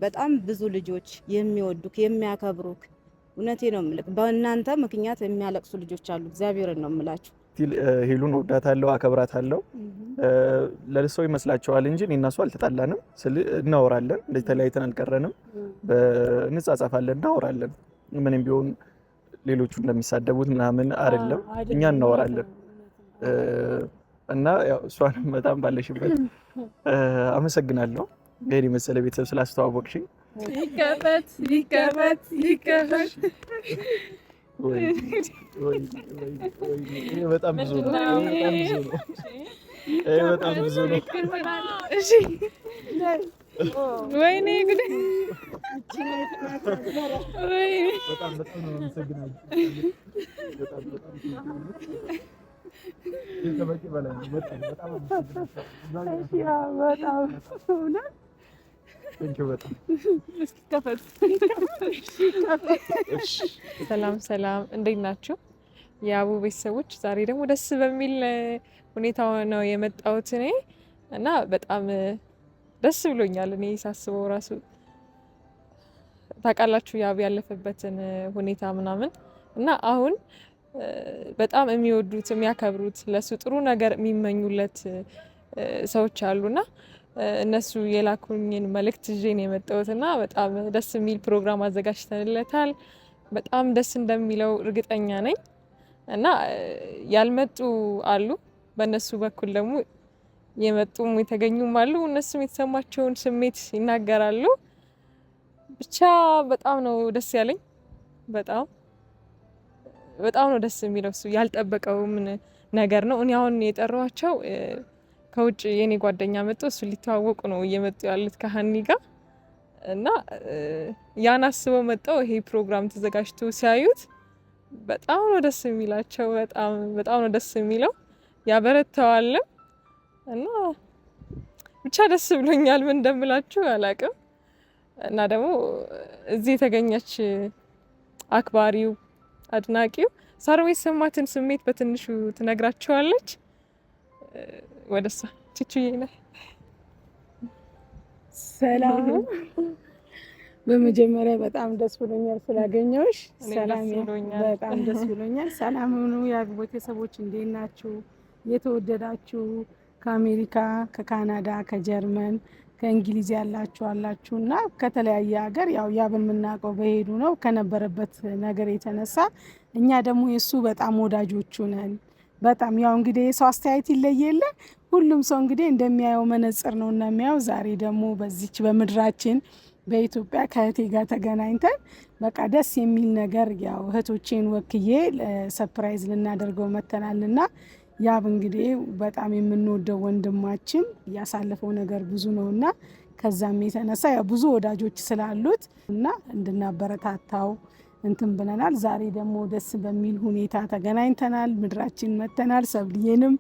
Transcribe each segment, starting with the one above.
በጣም ብዙ ልጆች የሚወዱክ የሚያከብሩክ እውነቴ ነው የምልክ በእናንተ ምክንያት የሚያለቅሱ ልጆች አሉ። እግዚአብሔርን ነው የምላችሁ። ሄሉን ወዳታለሁ፣ አከብራታለሁ። ለሰው ይመስላቸዋል እንጂ እኔና እሷ አልተጣላንም። እናወራለን፣ እንደዚህ ተለያይተን አልቀረንም። እንጻጻፋለን፣ እናወራለን። ምንም ቢሆን ሌሎቹ እንደሚሳደቡት ምናምን አይደለም፣ እኛ እናወራለን። እና ያው እሷንም በጣም ባለሽበት አመሰግናለሁ። ይሄን መሰለ ቤተሰብ ስላስተዋወቅሽኝ። ይከፈት በጣም ብዙ ነው። እሺ ወይኔ ጉድ! በጣም ነው አመሰግናለሁ። ሰላም እንዴት ናችሁ የአቡ ቤተሰቦች? ዛሬ ደግሞ ደስ በሚል ሁኔታ ነው የመጣሁት እኔ እና በጣም ደስ ብሎኛል። እኔ ሳስበው ራሱ ታውቃላችሁ የአቡ ያለፈበትን ሁኔታ ምናምን እና አሁን በጣም የሚወዱት የሚያከብሩት ለሱ ጥሩ ነገር የሚመኙለት ሰዎች አሉና እነሱ የላኩኝን መልእክት ይዤ ነው የመጣሁትና በጣም ደስ የሚል ፕሮግራም አዘጋጅተንለታል። በጣም ደስ እንደሚለው እርግጠኛ ነኝ እና ያልመጡ አሉ፣ በእነሱ በኩል ደግሞ የመጡም የተገኙም አሉ። እነሱም የተሰማቸውን ስሜት ይናገራሉ። ብቻ በጣም ነው ደስ ያለኝ። በጣም ነው ደስ የሚለው። እሱ ያልጠበቀው ምን ነገር ነው። እኔ አሁን የጠራኋቸው ከውጭ የኔ ጓደኛ መጥቶ እሱ ሊተዋወቁ ነው እየመጡ ያሉት ከሀኒ ጋር እና ያን አስበው መጣው። ይሄ ፕሮግራም ተዘጋጅቶ ሲያዩት በጣም ነው ደስ የሚላቸው። በጣም ነው ደስ የሚለው፣ ያበረታዋልም እና ብቻ ደስ ብሎኛል። ምን እንደምላችሁ አላቅም። እና ደግሞ እዚህ የተገኘች አክባሪው አድናቂው ሳሮን የተሰማትን ስሜት በትንሹ ትነግራቸዋለች። ወደሷ ቺቺዬ ነህ። ሰላም፣ በመጀመሪያ በጣም ደስ ብሎኛል ስላገኘሁሽ። ሰላም፣ በጣም ደስ ብሎኛል። ሰላም ነው የአቡ ቤተሰቦች፣ እንዴት ናችሁ? የተወደዳችሁ ከአሜሪካ፣ ከካናዳ፣ ከጀርመን፣ ከእንግሊዝ ያላችሁ እና ከተለያየ ሀገር ያው ያብን የምናውቀው በሄዱ ነው ከነበረበት ነገር የተነሳ እኛ ደግሞ የሱ በጣም ወዳጆቹ ነን። በጣም ያው እንግዲህ የሰው አስተያየት ይለየለ። ሁሉም ሰው እንግዲህ እንደሚያየው መነጽር ነው እና የሚያየው። ዛሬ ደግሞ በዚች በምድራችን በኢትዮጵያ ከእህቴ ጋር ተገናኝተን በቃ ደስ የሚል ነገር ያው እህቶቼን ወክዬ ሰርፕራይዝ ልናደርገው መተናልና ያብ እንግዲህ በጣም የምንወደው ወንድማችን ያሳለፈው ነገር ብዙ ነውና ከዛም የተነሳ ያው ብዙ ወዳጆች ስላሉት እና እንድናበረታታው እንትን ብለናል። ዛሬ ደግሞ ደስ በሚል ሁኔታ ተገናኝተናል፣ ምድራችን መተናል። ሰብልዬንም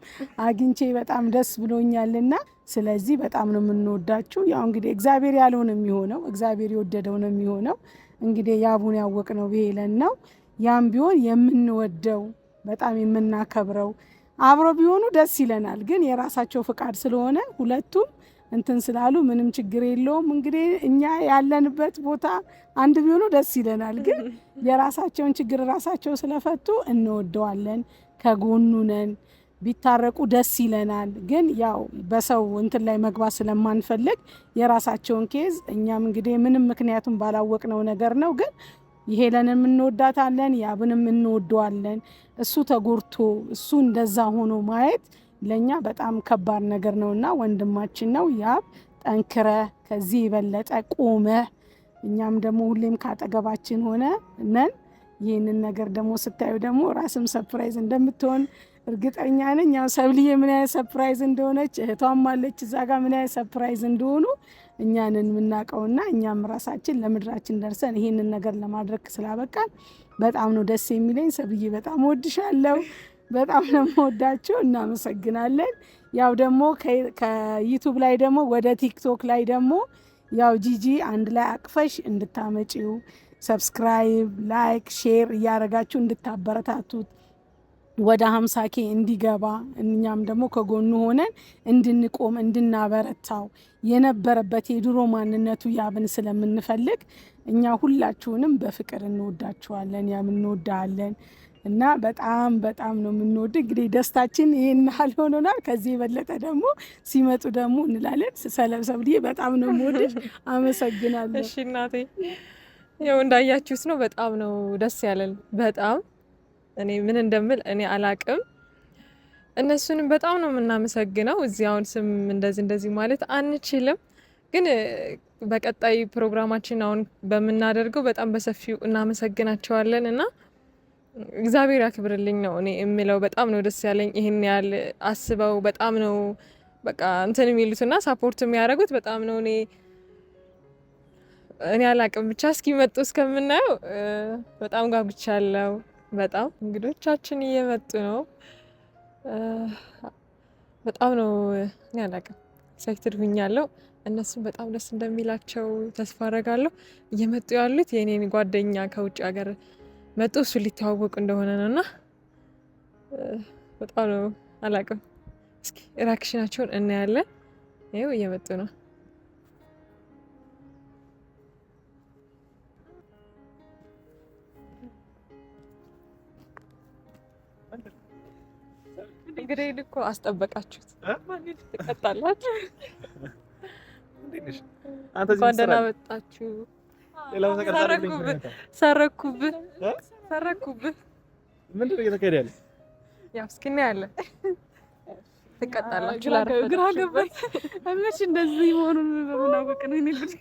አግኝቼ በጣም ደስ ብሎኛልና ስለዚህ በጣም ነው የምንወዳችሁ። ያው እንግዲህ እግዚአብሔር ያለው ነው የሚሆነው፣ እግዚአብሔር የወደደው ነው የሚሆነው። እንግዲህ ያቡን ያወቅነው ብሄለን ነው። ያም ቢሆን የምንወደው በጣም የምናከብረው አብሮ ቢሆኑ ደስ ይለናል። ግን የራሳቸው ፍቃድ ስለሆነ ሁለቱም እንትን ስላሉ ምንም ችግር የለውም። እንግዲህ እኛ ያለንበት ቦታ አንድ ቢሆኑ ደስ ይለናል። ግን የራሳቸውን ችግር ራሳቸው ስለፈቱ እንወደዋለን፣ ከጎኑ ነን። ቢታረቁ ደስ ይለናል። ግን ያው በሰው እንትን ላይ መግባት ስለማንፈልግ የራሳቸውን ኬዝ እኛም እንግዲህ ምንም ምክንያቱም ባላወቅነው ነገር ነው። ግን ሄለንም እንወዳታለን፣ ያብንም እንወደዋለን። እሱ ተጎድቶ እሱ እንደዛ ሆኖ ማየት ለኛ በጣም ከባድ ነገር ነውና ወንድማችን ነው። ያብ ጠንክረ ከዚህ የበለጠ ቆመ፣ እኛም ደግሞ ሁሌም ካጠገባችን ሆነ ነን። ይህንን ነገር ደግሞ ስታዩ ደግሞ ራስም ሰርፕራይዝ እንደምትሆን እርግጠኛ ነኝ። ያው ሰብልዬ ምን ያህል ሰርፕራይዝ እንደሆነች እህቷም አለች እዛ ጋር ምን ያህል ሰርፕራይዝ እንደሆኑ እኛንን የምናውቀውና እኛም ራሳችን ለምድራችን ደርሰን ይሄንን ነገር ለማድረግ ስላበቃን በጣም ነው ደስ የሚለኝ። ሰብዬ በጣም ወድሻለሁ፣ በጣም ነው የምወዳችሁ። እናመሰግናለን። ያው ደግሞ ከዩቱብ ላይ ደግሞ ወደ ቲክቶክ ላይ ደግሞ ያው ጂጂ አንድ ላይ አቅፈሽ እንድታመጪው ሰብስክራይብ፣ ላይክ፣ ሼር እያደረጋችሁ እንድታበረታቱት ወደ 50K እንዲገባ እኛም ደግሞ ከጎኑ ሆነን እንድንቆም እንድናበረታው የነበረበት የድሮ ማንነቱ ያብን ስለምንፈልግ እኛ ሁላችሁንም በፍቅር እንወዳችኋለን፣ ያም እንወዳለን እና በጣም በጣም ነው የምንወድ። እንግዲህ ደስታችን ይሄን ያህል ሆኖናል። ከዚህ የበለጠ ደግሞ ሲመጡ ደግሞ እንላለን። ሰብሰብዬ በጣም ነው የምወድሽ። አመሰግናለሁ። እሺ እናቴ፣ ያው እንዳያችሁት ነው። በጣም ነው ደስ ያለን። በጣም እኔ ምን እንደምል እኔ አላቅም። እነሱንም በጣም ነው የምናመሰግነው። እዚህ አሁን ስም እንደዚህ ማለት አንችልም፣ ግን በቀጣይ ፕሮግራማችን አሁን በምናደርገው በጣም በሰፊው እናመሰግናቸዋለን እና እግዚአብሔር ያክብርልኝ ነው እኔ የምለው። በጣም ነው ደስ ያለኝ። ይሄን ያህል አስበው በጣም ነው በቃ እንትን የሚሉትና ሳፖርት የሚያደርጉት በጣም ነው። እኔ አላቅም ብቻ እስኪመጡ እስከምናየው በጣም ጓጉቻለሁ። በጣም እንግዶቻችን እየመጡ ነው። በጣም ነው እኔ አላቅም ኤክሳይትድ ሁኛለሁ። እነሱም በጣም ደስ እንደሚላቸው ተስፋ አደርጋለሁ። እየመጡ ያሉት የኔን ጓደኛ ከውጭ ሀገር መጡ፣ እሱ ሊተዋወቁ እንደሆነ ነውና በጣም ነው አላቅም። እስኪ ሪአክሽናቸውን እናያለን። ይኸው እየመጡ ነው። እንግዲህ እኮ አስጠበቃችሁት። ትቀጣላችሁ። እንኳን ደህና መጣችሁ። ሰረኩብህ። ምንድን ነው እየተካሄደ ያለ? ያው እስኪ እናያለን። ትቀጣላችሁ። ግራ ገባኝ። እምነሽ እንደዚህ መሆኑን ምናውቅ ነው እኔ ልጅ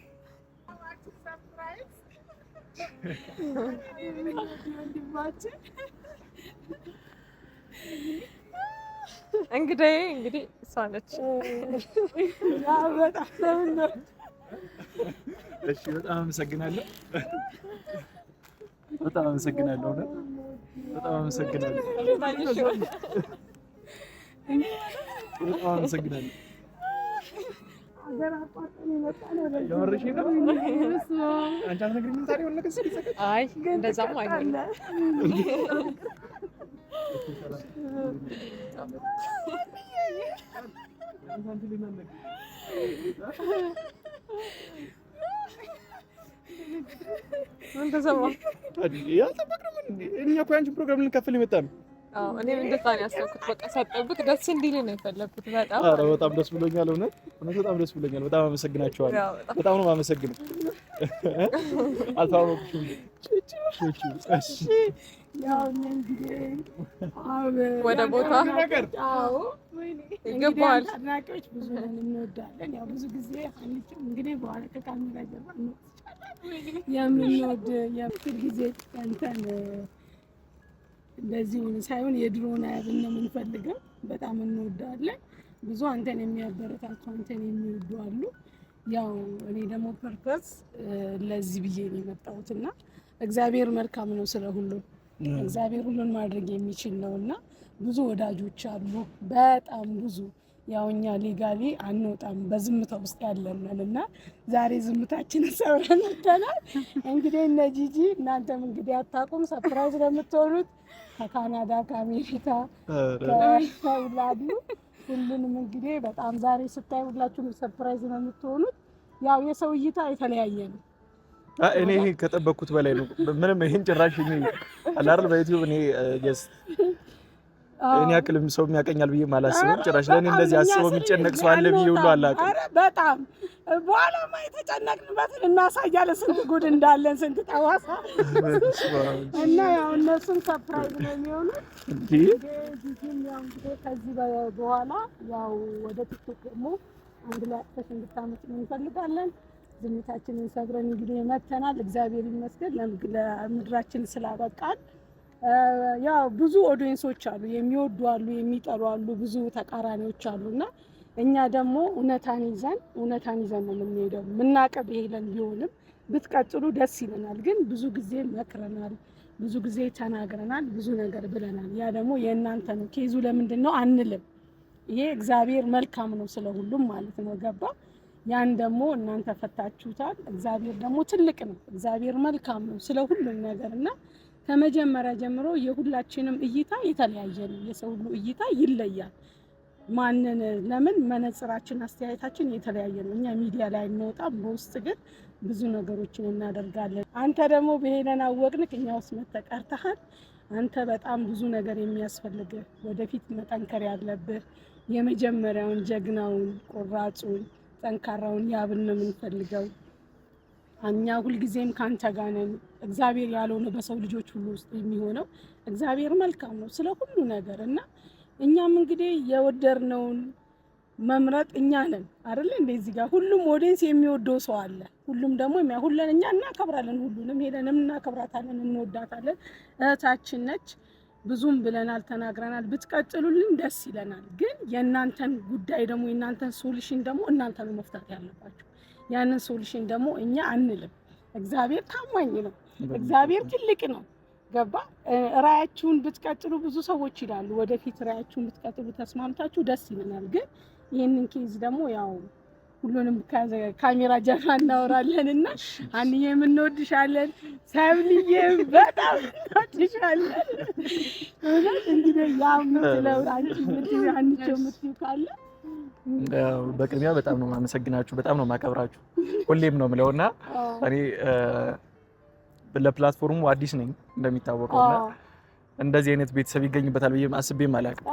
እንግዲህ እሷ ነች። እሺ፣ በጣም አመሰግናለሁ። በጣም አመሰግናለሁ። በጣም አመሰግናለሁ። በጣም አመሰግናለሁ። አይ እንደዛም አይሆንም። ምን ተሰማ? እኛ እኮ ያንቺን ፕሮግራም ልንከፍል የመጣ ነው። እኔም እንደዛ ነው ያሰብኩት። በቃ ሳጠብቅ ደስ እንዲል ነው የፈለኩት። በጣም ደስ ብሎኛል። እውነት በጣም ደስ ብሎኛል። በጣም አመሰግናቸዋለሁ። በጣም ነው የማመሰግነው። አልተዋወቅሽም? ወደ ቦታ ይገባል። አድናቂዎች ብዙ እንወዳለን። ያው ብዙ ጊዜ እንግዲህ በኋላ ከካሜራ ጀርባ የምንወድ የፍቅር ጊዜ እንትን እንደዚህ ሳይሆን የድሮን አያብን ነው የምንፈልገው። በጣም እንወዳለን። ብዙ አንተን የሚያበረታቱ አንተን የሚወዱ አሉ። ያው እኔ ደግሞ ፐርፐስ ለዚህ ብዬ ነው የመጣሁትና እግዚአብሔር መልካም ነው ስለሁሉ። እግዚአብሔር ሁሉን ማድረግ የሚችል ነውና ብዙ ወዳጆች አሉ፣ በጣም ብዙ። ያው እኛ ሌጋሊ አንወጣም፣ በዝምታ ውስጥ ያለንን እና ዛሬ ዝምታችንን ሰብረን ወጥተናል። እንግዲህ እነ ጂጂ እናንተም እንግዲህ አታውቁም፣ ሰርፕራይዝ ለምትሆኑት ከካናዳ ከአሜሪካ ከላሉ ሁሉንም እንግዲህ በጣም ዛሬ ስታይ ሁላችሁም ሰርፕራይዝ ነው የምትሆኑት። ያው የሰው እይታ የተለያየ ነው። እኔ ከጠበቅኩት በላይ ነው። ምንም ይሄን ጭራሽ አላርል በዩቲዩብ እኔ እኔ ያክልም ሰው የሚያቀኛል ብዬ ማላስብም። ጭራሽ ለእኔ እንደዚህ አስበው የሚጨነቅ ሰው አለ ብዬ ሁሉ አላውቅም። በጣም በኋላማ የተጨነቅንበትን እናሳያለን፣ ስንት ጉድ እንዳለን፣ ስንት ጠዋሳ እና ያው እነሱም ሰርፕራይዝ ነው የሚሆኑት። ጂጂም ያው እንግዲህ ከዚህ በኋላ ያው ወደ ቲክቶክ ደግሞ አንድ ላይ አጥተሽ እንድታመጪ እንፈልጋለን። ዝምታችንን ሰብረን እንግዲህ መተናል። እግዚአብሔር ይመስገን ለምድራችን ስላበቃል። ያው ብዙ ኦዲየንሶች አሉ፣ የሚወዱ አሉ፣ የሚጠሉ አሉ፣ ብዙ ተቃራኒዎች አሉና እኛ ደግሞ እውነታን ይዘን ነው የምንሄደው። ምናቀብ ይሄለን ቢሆንም ብትቀጥሉ ደስ ይለናል። ግን ብዙ ጊዜ መክረናል፣ ብዙ ጊዜ ተናግረናል፣ ብዙ ነገር ብለናል። ያ ደግሞ የእናንተ ነው። ኬዙ ለምንድን ነው አንልም። ይሄ እግዚአብሔር መልካም ነው ስለሁሉም ማለት ነው። ገባ? ያን ደግሞ እናንተ ፈታችሁታል። እግዚአብሔር ደግሞ ትልቅ ነው። እግዚአብሔር መልካም ነው ስለሁሉም ነገርና ከመጀመሪያ ጀምሮ የሁላችንም እይታ የተለያየ ነው። የሰው ሁሉ እይታ ይለያል። ማንን ለምን መነጽራችን አስተያየታችን የተለያየ ነው። እኛ ሚዲያ ላይ እንወጣም፣ በውስጥ ግን ብዙ ነገሮችን እናደርጋለን። አንተ ደግሞ በሄደን አወቅንክ እኛ ውስጥ መተቀርተሃል። አንተ በጣም ብዙ ነገር የሚያስፈልግህ ወደፊት መጠንከር ያለብህ የመጀመሪያውን ጀግናውን፣ ቆራጹን፣ ጠንካራውን ያብን ነው የምንፈልገው። እኛ ሁልጊዜም ካንተ ጋር ነን። እግዚአብሔር ያልሆነ በሰው ልጆች ሁሉ ውስጥ የሚሆነው እግዚአብሔር መልካም ነው ስለ ሁሉ ነገር እና እኛም እንግዲህ የወደድነውን መምረጥ እኛ ነን አይደል? እንደዚህ ጋር ሁሉም ኦዲየንስ የሚወደው ሰው አለ። ሁሉም ደግሞ ሁሉን እኛ እናከብራለን። ሁሉንም ሄደንም እናከብራታለን፣ እንወዳታለን። እህታችን ነች። ብዙም ብለናል፣ ተናግረናል። ብትቀጥሉልን ደስ ይለናል። ግን የእናንተን ጉዳይ ደግሞ የእናንተን ሶሉሽን ደግሞ እናንተ ነው መፍታት ያለባችሁ። ያንን ሶሉሽን ደግሞ እኛ አንልም። እግዚአብሔር ታማኝ ነው። እግዚአብሔር ትልቅ ነው። ገባ? ራያችሁን ብትቀጥሉ ብዙ ሰዎች ይላሉ ወደፊት ራያችሁን ብትቀጥሉ ተስማምታችሁ ደስ ይለናል። ግን ይህንን ኬዝ ደግሞ ያው ሁሉንም ካሜራ ጀርባ እናወራለን እና አንዬ የምንወድሻለን፣ ሰብልዬም በጣም እንወድሻለን። እንግዲህ ያው ምትለው አንቺ ምትይ አንቺ ምትይ ካለ በቅድሚያ በጣም ነው የማመሰግናችሁ፣ በጣም ነው የማከብራችሁ። ሁሌም ነው የምለውና እኔ ለፕላትፎርሙ አዲስ ነኝ እንደሚታወቀውና እንደዚህ አይነት ቤተሰብ ይገኝበታል ብዬ አስቤም አላውቅም።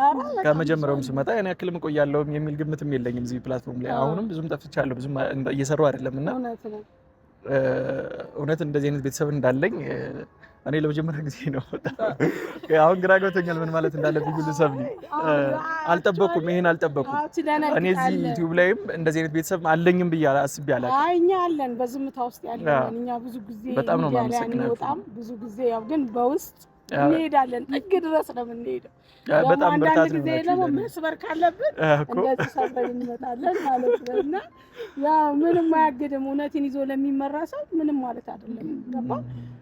ከመጀመሪያውም ስመጣ እኔ ያክልም እቆያለሁ የሚል ግምትም የለኝም እዚህ ፕላትፎርም ላይ። አሁንም ብዙም ጠፍቻለሁ፣ ብዙም እየሰራሁ አይደለምና እውነት እንደዚህ አይነት ቤተሰብ እንዳለኝ እኔ ለመጀመሪያ ጊዜ ነው። አሁን ግራ ገብቶኛል ምን ማለት እንዳለብኝ ሁሉ ሰብሊ አልጠበኩም፣ ይሄን አልጠበኩም። እኔ እዚህ ዩቲዩብ ላይም እንደዚህ አይነት ቤተሰብ አለኝም ብዬ አስቤ አላውቅም። አይ እኛ አለን በዝምታ ውስጥ ያለን እኛ ብዙ ጊዜ በጣም ነው የማመሰግናችሁ። ብዙ ጊዜ ያው ግን በውስጥ እንሄዳለን፣ ጥግ ድረስ ነው የምንሄደው። በጣም በርታት ነው። ጊዜ ደግሞ መስበር ካለብን እንደዚህ ሰብረን እንመጣለን ማለት ነው። እና ያ ምንም አያግድም። እውነትን ይዞ ለሚመራ ሰው ምንም ማለት አይደለም። ገባ?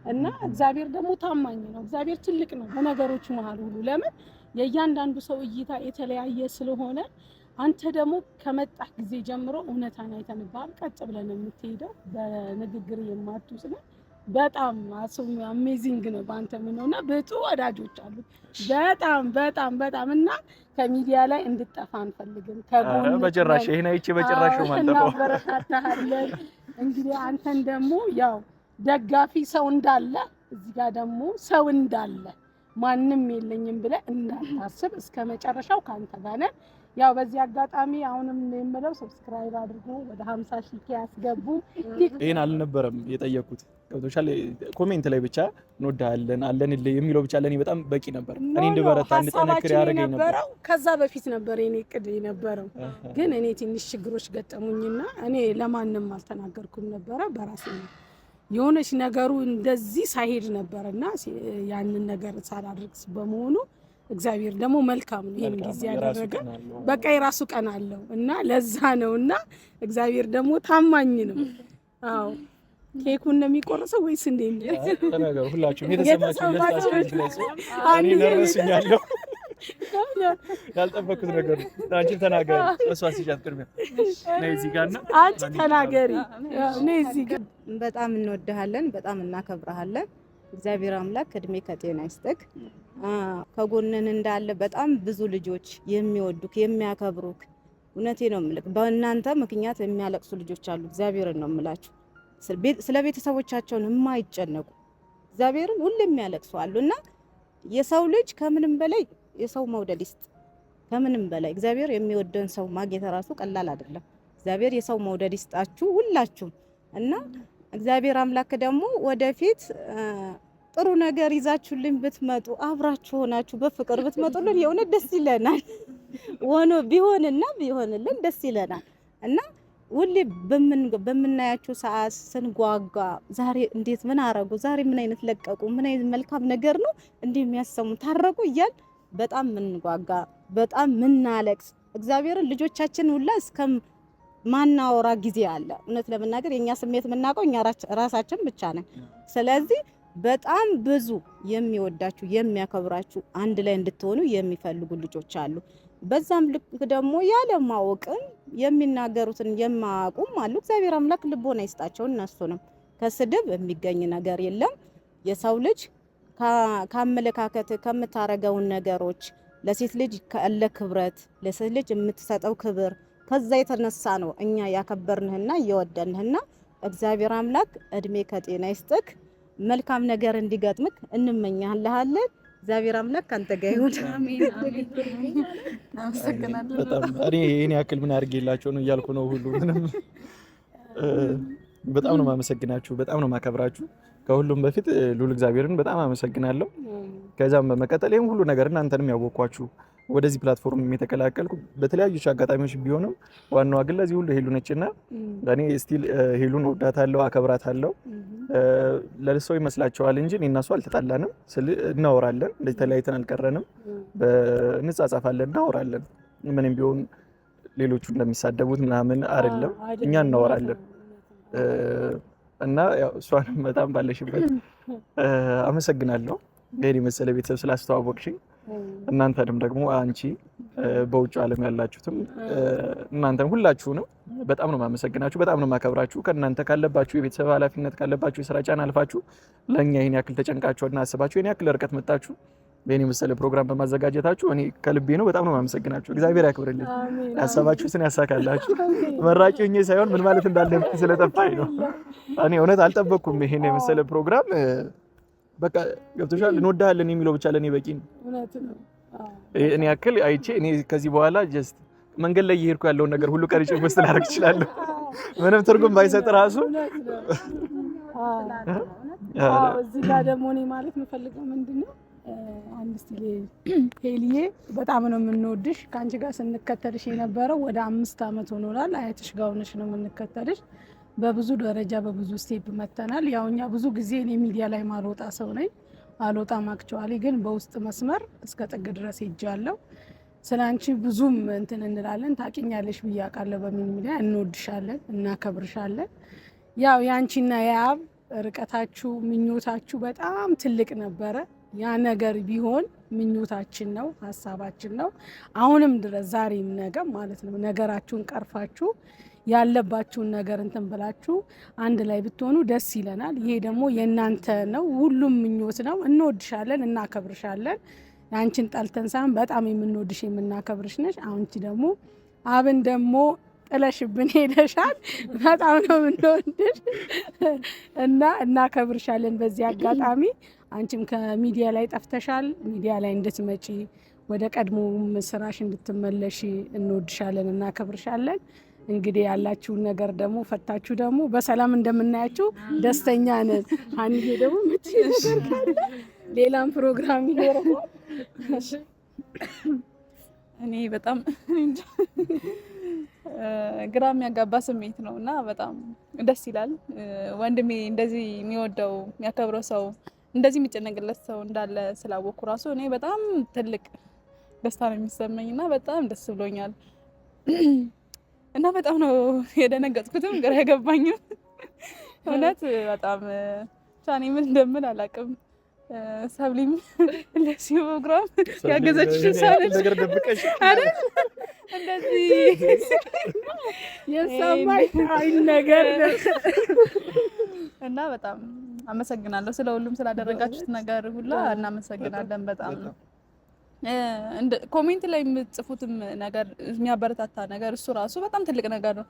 እና እግዚአብሔር ደግሞ ታማኝ ነው። እግዚአብሔር ትልቅ ነው በነገሮቹ መሀል ሁሉ። ለምን የእያንዳንዱ ሰው እይታ የተለያየ ስለሆነ አንተ ደግሞ ከመጣህ ጊዜ ጀምሮ እውነታን አይተንባል። ቀጥ ብለን የምትሄደው በንግግር የማትውስነ በጣም አሜዚንግ ነው። በአንተ ምን ሆነ ብዙ ወዳጆች አሉ። በጣም በጣም በጣም እና ከሚዲያ ላይ እንድጠፋ አንፈልግም። ከጎን በጭራሽ ይሄን አይቼ በጭራሽ ነው ማንጠፋው። እናበረታታለን። እንግዲህ አንተን ደግሞ ያው ደጋፊ ሰው እንዳለ እዚህ ጋር ደግሞ ሰው እንዳለ ማንም የለኝም ብለህ እንዳታስብ፣ እስከ መጨረሻው ካንተ ጋር ነን። ያው በዚህ አጋጣሚ አሁንም የምለው ሰብስክራይብ አድርጉ፣ ወደ 50,000 ያስገቡ። ይሄን አልነበረም የጠየኩት ገብቶሻል። ኮሜንት ላይ ብቻ እንወዳለን አለን የሚለው ብቻ ለኔ በጣም በቂ ነበር። እኔ እንድበረታ እንድጠነክር ያደረገኝ ነበር። ከዛ በፊት ነበር እኔ እቅድ የነበረው፣ ግን እኔ ትንሽ ችግሮች ገጠሙኝና እኔ ለማንም አልተናገርኩም ነበረ። በራሴ የሆነች ነገሩ እንደዚህ ሳይሄድ ነበርና ያንን ነገር ሳላደርግ በመሆኑ እግዚአብሔር ደግሞ መልካም ነው። ይሄን ጊዜ ያደረገ በቃ የራሱ ቀን አለው እና ለዛ ነውና እግዚአብሔር ደግሞ ታማኝ ነው። አዎ ኬኩን ነው የሚቆርሰው ወይስ እንዴት ነው? ተናገሩ ሁላችሁም የተሰማችሁ እኔ ነርሱኛለሁ። ያልጠበኩት ነገር አንቺ ተናገሪ፣ እሷ ሲጫት ቅድሚያ ነይ እዚህ ጋር እና አንቺ ተናገሪ። ነይ እዚህ ጋር። በጣም እንወድሃለን፣ በጣም እናከብረሃለን። እግዚአብሔር አምላክ እድሜ ከጤና ይስጥክ። ከጎነን እንዳለ በጣም ብዙ ልጆች የሚወዱክ የሚያከብሩክ፣ እውነቴ ነው የምልክ፣ በእናንተ ምክንያት የሚያለቅሱ ልጆች አሉ። እግዚአብሔርን ነው የምላችሁ፣ ስለ ቤተሰቦቻቸውን የማይጨነቁ እግዚአብሔርን ሁሌም የሚያለቅሱ አሉና የሰው ልጅ ከምንም በላይ የሰው መውደድ ይስጥ። ከምንም በላይ እግዚአብሔር የሚወደን ሰው ማግኘት ራሱ ቀላል አይደለም። እግዚአብሔር የሰው መውደድ ይስጣችሁ ሁላችሁም እና እግዚአብሔር አምላክ ደግሞ ወደፊት ጥሩ ነገር ይዛችሁልን ብትመጡ አብራችሁ ሆናችሁ በፍቅር ብትመጡልን የሆነ ደስ ይለናል። ወኖ ቢሆንልን ደስ ይለናል እና ሁሌ በምናያችሁ ሰዓት ስንጓጓ ዛሬ እንዴት ምን አረጉ፣ ዛሬ ምን አይነት ለቀቁ፣ ምን አይነት መልካም ነገር ነው እንደሚያሰሙ ታረቁ እያል በጣም ምንጓጋ በጣም ምናለቅስ እግዚአብሔርን ልጆቻችን ሁላ እስከም ማናወራ ጊዜ አለ። እውነት ለመናገር የኛ ስሜት የምናውቀው እኛ ራሳችን ብቻ ነን። ስለዚህ በጣም ብዙ የሚወዳችሁ የሚያከብራችሁ አንድ ላይ እንድትሆኑ የሚፈልጉ ልጆች አሉ። በዛም ልክ ደግሞ ያለ ማወቅም የሚናገሩትን የማያውቁም አሉ። እግዚአብሔር አምላክ ልቦና ይስጣቸው። እነሱንም ከስድብ የሚገኝ ነገር የለም። የሰው ልጅ ከአመለካከት ከምታረገውን ነገሮች ለሴት ልጅ ካለ ክብረት ለሴት ልጅ የምትሰጠው ክብር ከዛ የተነሳ ነው እኛ ያከበርንህና እየወደንህና እግዚአብሔር አምላክ እድሜ ከጤና ይስጥክ መልካም ነገር እንዲገጥምክ እንመኛለን። እግዚአብሔር አምላክ ካንተ ጋር ይሁን። አሜን። አመሰግናለሁ። በጣም እኔ ይሄን ያክል ምን አድርጌላቸው ነው እያልኩ ነው ሁሉ ምንም በጣም ነው ማመሰግናችሁ፣ በጣም ነው ማከብራችሁ። ከሁሉም በፊት ሉል እግዚአብሔርን በጣም አመሰግናለሁ። ከዛም በመቀጠል ይሄን ሁሉ ነገር እናንተንም ያወቅኳችሁ ወደዚህ ፕላትፎርም የተቀላቀልኩ በተለያዩ አጋጣሚዎች ቢሆንም ዋናዋ ግን ለዚህ ሁሉ ሄሉ ነችና እኔ ስቲል ሄሉን ወዳታለሁ፣ አከብራታለሁ። ለሰው ይመስላችኋል እንጂ እኔና እሷ አልተጣላንም። እናወራለን፣ እንደዚህ ተለያይተን አልቀረንም። እንጻጻፋለን፣ እናወራለን። ምንም ቢሆን ሌሎቹ እንደሚሳደቡት ምናምን አይደለም፣ እኛ እናወራለን። እና ያው እሷንም በጣም ባለሽበት አመሰግናለሁ። ይሄን የመሰለ ቤተሰብ ስላስተዋወቅሽኝ እናንተንም ደግሞ አንቺ በውጭ ዓለም ያላችሁትም እናንተም ሁላችሁንም በጣም ነው ማመሰግናችሁ፣ በጣም ነው ማከብራችሁ። ከእናንተ ካለባችሁ የቤተሰብ ኃላፊነት ካለባችሁ የሥራ ጫና አልፋችሁ ለኛ ይሄን ያክል ተጨንቃችሁና አስባችሁ ይሄን ያክል ርቀት መጣችሁ ይሄን የመሰለ ፕሮግራም በማዘጋጀታችሁ እኔ ከልቤ ነው በጣም ነው ማመሰግናችሁ። እግዚአብሔር ያክብርልኝ፣ ያሰባችሁትን ያሳካላችሁ። መራቂ ሆኜ ሳይሆን ምን ማለት እንዳለብኝ ስለጠፋኝ ነው። እኔ እውነት አልጠበቅኩም ይሄን የመሰለ ፕሮግራም። በቃ ገብቶሻል፣ እንወዳለን የሚለው ብቻ ለኔ በቂ ነው። እኔ ያክል አይቼ እኔ ከዚህ በኋላ ጀስት መንገድ ላይ እየሄድኩ ያለውን ነገር ሁሉ ቀርጬ ውስጥ ላደርግ እችላለሁ። ምንም ትርጉም ባይሰጥ ራሱ እዚህ ጋር ደግሞ እኔ ማለት የምፈልገው ምንድነው አንድ ስለ ሄሊዬ በጣም ነው የምንወድሽ። ከአንቺ ጋር ስንከተልሽ የነበረው ወደ 5 አመት ሆኖናል። አያትሽ ጋር ሆነሽ ነው የምንከተልሽ። በብዙ ደረጃ በብዙ ስቴፕ መተናል። ያው እኛ ብዙ ጊዜ እኔ ሚዲያ ላይ ማልወጣ ሰው ነኝ፣ አልወጣም። አክቹአሊ ግን በውስጥ መስመር እስከ ጥግ ድረስ ሄጃለሁ። ስላንቺ ብዙም እንትን እንላለን፣ ታውቂኛለሽ ብዬ አውቃለሁ። በሚል ሚዲያ እንወድሻለን፣ እናከብርሻለን። ያው ያንቺና የአብ ርቀታችሁ ምኞታችሁ በጣም ትልቅ ነበረ። ያ ነገር ቢሆን ምኞታችን ነው፣ ሀሳባችን ነው። አሁንም ድረስ ዛሬም ነገ ማለት ነው ነገራችሁን ቀርፋችሁ ያለባችሁን ነገር እንትን ብላችሁ አንድ ላይ ብትሆኑ ደስ ይለናል። ይሄ ደግሞ የእናንተ ነው፣ ሁሉም ምኞት ነው። እንወድሻለን፣ እናከብርሻለን። አንቺን ጠልተን ሳይሆን በጣም የምንወድሽ የምናከብርሽ ነሽ። አንቺ ደግሞ አብን ደግሞ ጥለሽብን ሄደሻል። በጣም ነው የምንወድሽ እና እናከብርሻለን። በዚህ አጋጣሚ አንቺም ከሚዲያ ላይ ጠፍተሻል፣ ሚዲያ ላይ እንድትመጪ ወደ ቀድሞ ስራሽ እንድትመለሺ እንወድሻለን፣ እናከብርሻለን። እንግዲህ ያላችሁን ነገር ደግሞ ፈታችሁ ደግሞ በሰላም እንደምናያችሁ ደስተኛ ነን። አንዴ ደግሞ ምትይዘርካለ ሌላም ፕሮግራም ይኖርናል። እኔ በጣም ግራ የሚያጋባ ስሜት ነው እና በጣም ደስ ይላል። ወንድሜ እንደዚህ የሚወደው የሚያከብረው ሰው እንደዚህ የሚጨነቅለት ሰው እንዳለ ስላወቅኩ ራሱ እኔ በጣም ትልቅ ደስታ ነው የሚሰማኝ እና በጣም ደስ ብሎኛል እና በጣም ነው የደነገጥኩትም ግራ ያገባኝም። እውነት በጣም ቻኔ ምን እንደምል አላውቅም። ሰብሊም ለዚህ ፕሮግራም ያገዘችሽ ሳለች ነገር ደብቀሽ አይደል እንደዚህ የሰማይ አይ ነገር እና በጣም አመሰግናለሁ። ስለ ሁሉም ስላደረጋችሁት ነገር ሁላ እናመሰግናለን በጣም። ኮሜንት ላይ የምትጽፉትም ነገር የሚያበረታታ ነገር እሱ ራሱ በጣም ትልቅ ነገር ነው።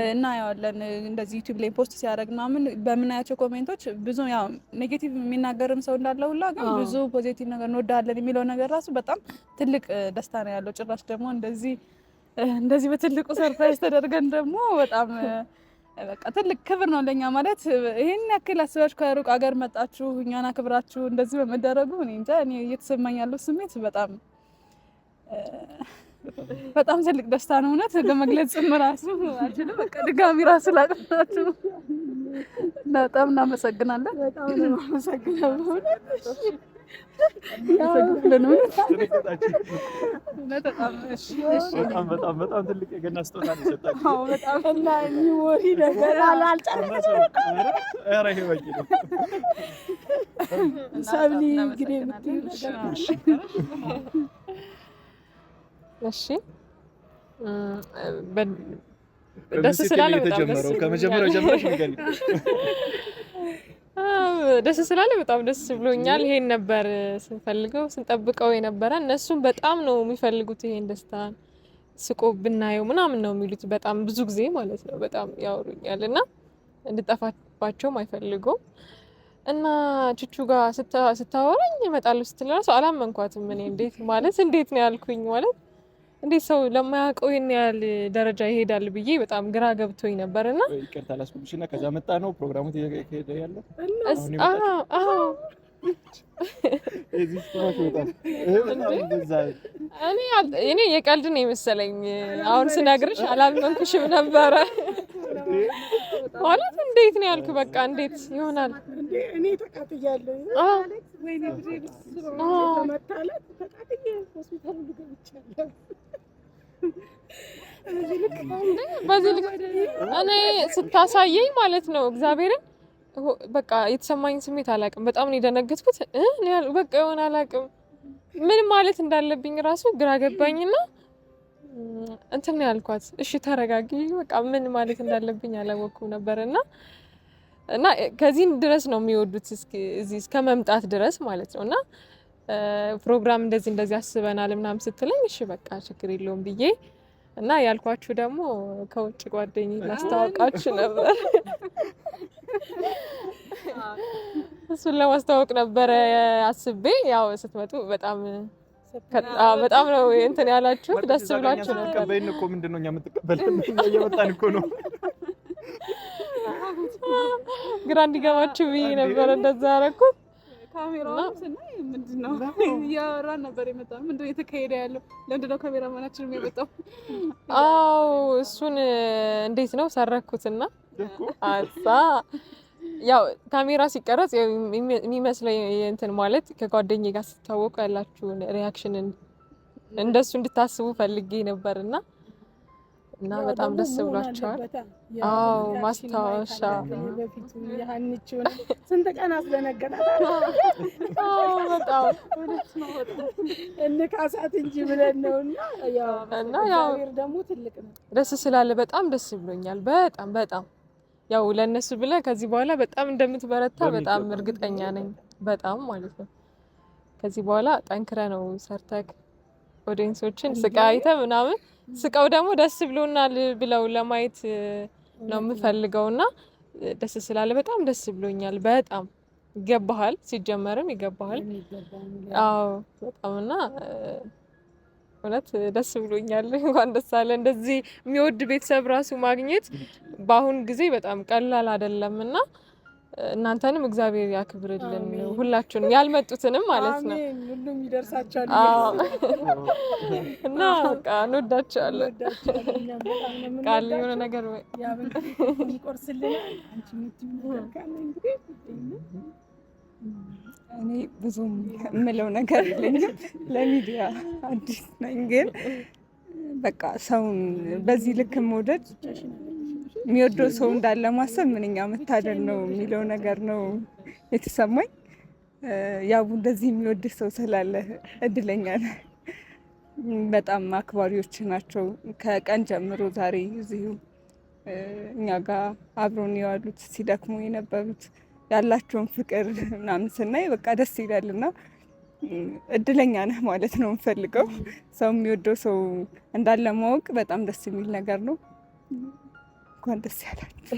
እናየዋለን እንደዚህ ዩቲዩብ ላይ ፖስት ሲያደርግ ምናምን በምናያቸው ኮሜንቶች ብዙ ያው ኔጌቲቭ የሚናገርም ሰው እንዳለ ሁላ ግን ብዙ ፖዚቲቭ ነገር እንወዳለን የሚለው ነገር ራሱ በጣም ትልቅ ደስታ ነው ያለው። ጭራሽ ደግሞ እንደዚህ በትልቁ ሰርፕራይዝ ተደርገን ደግሞ በጣም በቃ ትልቅ ክብር ነው ለኛ። ማለት ይሄን ያክል አስባችሁ ከሩቅ ሀገር መጣችሁ እኛን አክብራችሁ እንደዚህ በመደረጉ እኔ እንጃ እኔ እየተሰማኝ ያለው ስሜት በጣም ትልቅ ደስታ ነው። እውነት ለመግለጽ ራሱ አልችልም። በቃ ድጋሚ ራሱ ላቀርባችሁ በጣም እናመሰግናለን። በጣም ነው አመሰግናለሁ። በጣም ትልቅ የገና ስጦታ ነው የሰጣችሁ። አዎ በጣም እና ወሪ ነገር አልጨረሰም። ኧረ ይሄ በቂ ነው። ሰብሊ እንግዲህ የምትይው እሺ ደስ ስላለ በጣም ደስ ከመጀመሪያው ጀምረሽ ንገሪኝ። ደስ ስላለ በጣም ደስ ብሎኛል። ይሄን ነበር ስንፈልገው ስንጠብቀው የነበረ። እነሱም በጣም ነው የሚፈልጉት ይሄን ደስታን ስቆ ብናየው ምናምን ነው የሚሉት በጣም ብዙ ጊዜ ማለት ነው። በጣም ያወሩኛል እና እንድጠፋባቸውም አይፈልጉም። እና ቹቹ ጋር ስታወራኝ እመጣለሁ ስትል እራሱ አላመንኳትም። እኔ እንዴት ነው ያልኩኝ ማለት እንዴት ሰው ለማያውቀው ይሄን ያህል ደረጃ ይሄዳል ብዬ በጣም ግራ ገብቶኝ ነበርና ይቅርታ ላስኩልሽና ከዛ መጣ ነው ፕሮግራሙ እየሄደ ያለው። እኔ የቀልድ ነው የመሰለኝ። አሁን ስነግርሽ አላመንኩሽም ነበረ ማለት እንዴት ነው ያልኩ። በቃ እንዴት ይሆናል? እኔ ተቃጥያለሁ። ወይኔ በዚህ ልክ እኔ ስታሳየኝ ማለት ነው እግዚአብሔርን በቃ የተሰማኝ ስሜት አላውቅም። በጣም ነው የደነገጥኩት። በቃ የሆነ አላውቅም ምን ማለት እንዳለብኝ ራሱ ግራ ገባኝና እንትን ነው ያልኳት። እሺ ተረጋጊ፣ በቃ ምን ማለት እንዳለብኝ አላወኩም ነበርና እና ከዚህ ድረስ ነው የሚወዱት እዚህ እስከ መምጣት ድረስ ማለት ነውና ፕሮግራም እንደዚህ አስበናል ምናምን ስትለኝ እሺ በቃ ችግር የለውም ብዬ እና ያልኳችሁ ደግሞ ከውጭ ጓደኛዬ ላስተዋወቃችሁ ነበር። እሱን ለማስተዋወቅ ነበረ አስቤ። ያው ስትመጡ በጣም ነው እንትን ያላችሁት፣ ደስ ብሏችሁ ነበር። ተቀበይን እኮ ምንድነው እኛ የምትቀበለን እየመጣን እኮ ነው። ግራ እንዲገባችሁ ብዬ ነበር እንደዛ ያደረኩት። ካሜራውን ስናይ ምንድነው እያወራን ነበር የመጣው። ምንድነው የተካሄደ ያለው? ለምንድነው ካሜራማናችን የመጣው? አዎ እሱን እንዴት ነው ሰረኩትና አሳ ያው ካሜራ ሲቀረጽ የሚመስለኝ እንትን ማለት ከጓደኛዬ ጋር ስትታወቁ ያላችሁን ሪያክሽን እንደሱ እንድታስቡ ፈልጌ ነበርና እና በጣም ደስ ብሏቸዋል። አዎ ማስታወሻ በፊቱ ያንቺውን ስንት ቀን አስደነገጣት። አዎ በጣም እንካሳት እንጂ ብለን ነውና ያው ደግሞ ትልቅ ነው። ደስ ስላለ በጣም ደስ ብሎኛል። በጣም ያው ለነሱ ብለ ከዚህ በኋላ በጣም እንደምትበረታ በጣም እርግጠኛ ነኝ። በጣም ማለት ነው። ከዚህ በኋላ ጠንክረ ነው ሰርተክ ኦዲየንሶችን ስቃይተ ምናምን ስቃው ደግሞ ደስ ብሎናል ብለው ለማየት ነው የምፈልገውና ደስ ስላለ በጣም ደስ ብሎኛል። በጣም ይገባሃል፣ ሲጀመርም ይገባሃል። አዎ በጣምና እውነት ደስ ብሎኛል። እንኳን ደስ አለ። እንደዚህ የሚወድ ቤተሰብ ራሱ ማግኘት በአሁን ጊዜ በጣም ቀላል አይደለምና እናንተንም እግዚአብሔር ያክብርልን፣ ሁላችሁንም ያልመጡትንም ማለት ነው። አሜን። ሁሉም ይደርሳቸዋል እና በቃ እንወዳቸዋለን። ቃል የሆነ ነገር ይቆርስልናል። አንቺ የምትይው ነገር ካለ እንግዲህ እኔ ብዙም የምለው ነገር የለኝም። ለሚዲያ አዲስ ነኝ፣ ግን በቃ ሰውን በዚህ ልክ መውደድ የሚወደው ሰው እንዳለ ማሰብ ምንኛ መታደል ነው የሚለው ነገር ነው የተሰማኝ። ያው እንደዚህ የሚወድ ሰው ስላለ እድለኛ ነህ። በጣም አክባሪዎች ናቸው። ከቀን ጀምሮ ዛሬ እዚሁ እኛ ጋር አብሮን የዋሉት ሲደክሙ የነበሩት ያላቸውን ፍቅር ምናምን ስናይ በቃ ደስ ይላልና እድለኛ ነህ ማለት ነው የምፈልገው። ሰው የሚወደው ሰው እንዳለ ማወቅ በጣም ደስ የሚል ነገር ነው። እንኳን ደስ ያላችሁ።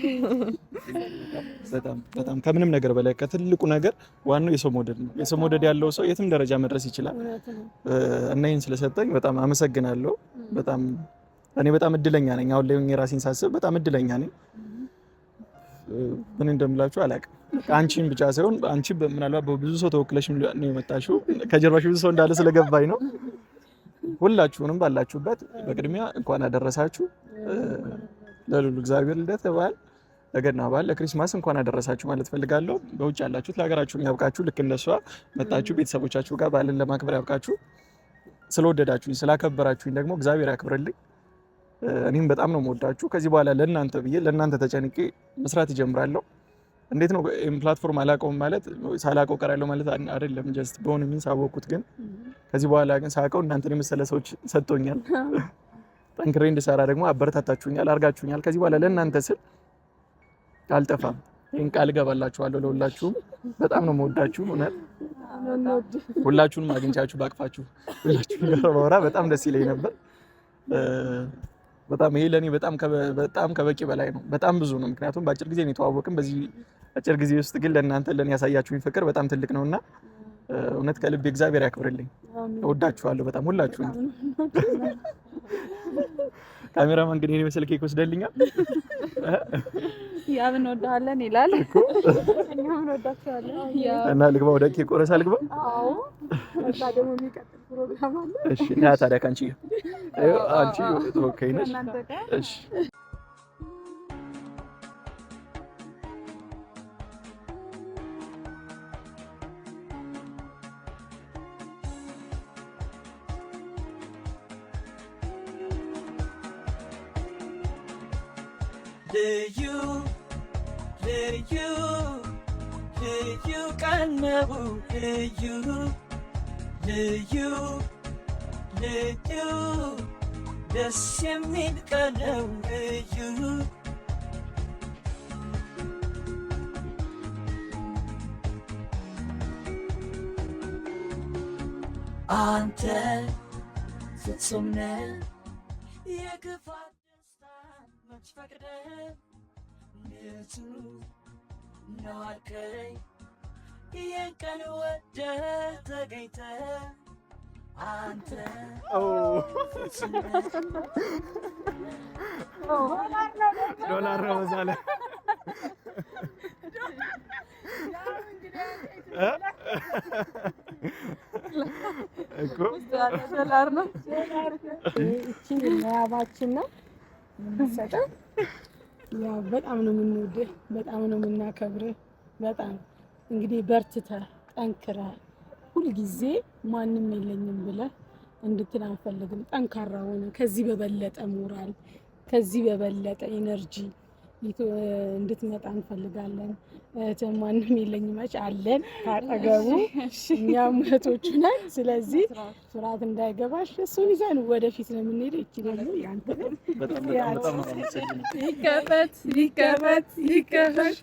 በጣም ከምንም ነገር በላይ ከትልቁ ነገር ዋናው የሰው መውደድ ነው። የሰው መውደድ ያለው ሰው የትም ደረጃ መድረስ ይችላል እና ይህን ስለሰጠኝ በጣም አመሰግናለሁ። እኔ በጣም እድለኛ ነኝ። አሁን ላይ የራሴን ሳስብ በጣም እድለኛ ነኝ። ምን እንደምላችሁ አላውቅም። አንቺን ብቻ ሳይሆን አንቺ ምናልባት በብዙ ሰው ተወክለሽ ነው የመጣሽው። ከጀርባሽ ብዙ ሰው እንዳለ ስለገባኝ ነው። ሁላችሁንም ባላችሁበት በቅድሚያ እንኳን አደረሳችሁ። ለሉሉ እግዚአብሔር ልደት በዓል፣ ለገና በዓል፣ ለክሪስማስ እንኳን አደረሳችሁ ማለት ፈልጋለሁ። በውጭ ያላችሁት ለሀገራችሁ ያብቃችሁ። ልክ እንደሷ መጣችሁ ቤተሰቦቻችሁ ጋር በዓልን ለማክበር ያብቃችሁ። ስለወደዳችሁኝ ስላከበራችሁኝ ደግሞ እግዚአብሔር ያክብርልኝ። እኔም በጣም ነው የምወዳችሁ። ከዚህ በኋላ ለእናንተ ብዬ ለእናንተ ተጨንቄ መስራት እጀምራለሁ። እንዴት ነው ይሄን ፕላትፎርም አላውቀውም ማለት ሳላውቀው ቀራለሁ ማለት አይደለም። ጀስት በሆነ ምን ሳወቁት፣ ግን ከዚህ በኋላ ግን ሳውቀው እናንተን የመሰለ ሰዎች ሰጥቶኛል። ጠንክሬ እንድሰራ ደግሞ አበረታታችሁኛል፣ አርጋችሁኛል። ከዚህ በኋላ ለእናንተ ስል አልጠፋም። ይሄን ቃል ገባላችኋለሁ ለሁላችሁም። በጣም ነው የምወዳችሁ እውነት ሁላችሁንም አግኝቻችሁ ባቅፋችሁ ሁላችሁም ጋር ባወራ በጣም ደስ ይለኝ ነበር። በጣም ይሄ ለኔ በጣም ከበቂ በላይ ነው። በጣም ብዙ ነው። ምክንያቱም በአጭር ጊዜ ነው የተዋወቅን። በዚህ አጭር ጊዜ ውስጥ ግን ለኔ ያሳያችሁኝ ፍቅር በጣም ትልቅ ነውና እውነት ከልቤ እግዚአብሔር ያክብርልኝ። እወዳችኋለሁ በጣም ሁላችሁም። ካሜራማን ግን የኔ መሰል ኬክ ወስደልኛል። ያብ እንወዳለን ይላል እኮ እኛም እንወዳችኋለን እና ልግባ ወደ ኬክ ቆረሳ ልግባ። አዎ እዛ ደግሞ የሚቀጥል ፕሮግራም አለ። እሺ ና ታዲያ ካንቺ አንቺ ኦኬ ነሽ? እሺ ልዩ ቀን ነው ልዩ ደስ የሚል ቀን ነው ልዩ አንተ ፍጹም ነህ የክፋት ደስታ መች ፈቅደህ ንጹህ ነው አልከኝ ይህን ቀን ወደህ ተገኝተህ አንተ ዶላር ነው መዛለ እኮ ዶላር ነው። እቺ ያባችን ነው ሰጠን። ያው በጣም ነው የምንወድህ፣ በጣም ነው የምናከብርህ። በጣም እንግዲህ በርትተህ ጠንክረህ ሁልጊዜ ማንም የለኝም ብለህ እንድትል አንፈልግም። ጠንካራ ሆነ ከዚህ በበለጠ ሞራል፣ ከዚህ በበለጠ ኤነርጂ እንድትመጣ እንፈልጋለን። ማንም የለኝም አለን ካጠገቡ እኛም እህቶቹ ነን። ስለዚህ ፍርሃት እንዳይገባሽ እሱን ይዘን ወደፊት ነው የምንሄደው። እቺ ደግሞ ያንተ በጣም ይከፈት ይከፈት ይከፈት።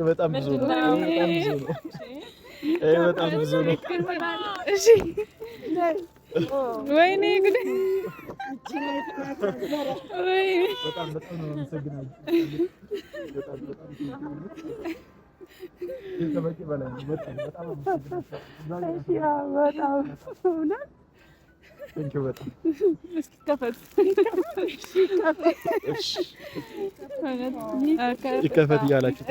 በጣም ብዙ ነው። በጣም ብዙ ነው። እሺ ወይኔ ጉድ! ወይኔ በጣም ነው አመሰግናለሁ። ከበቂ በላይ ነው። በጣም ይከፈት እያላችሁ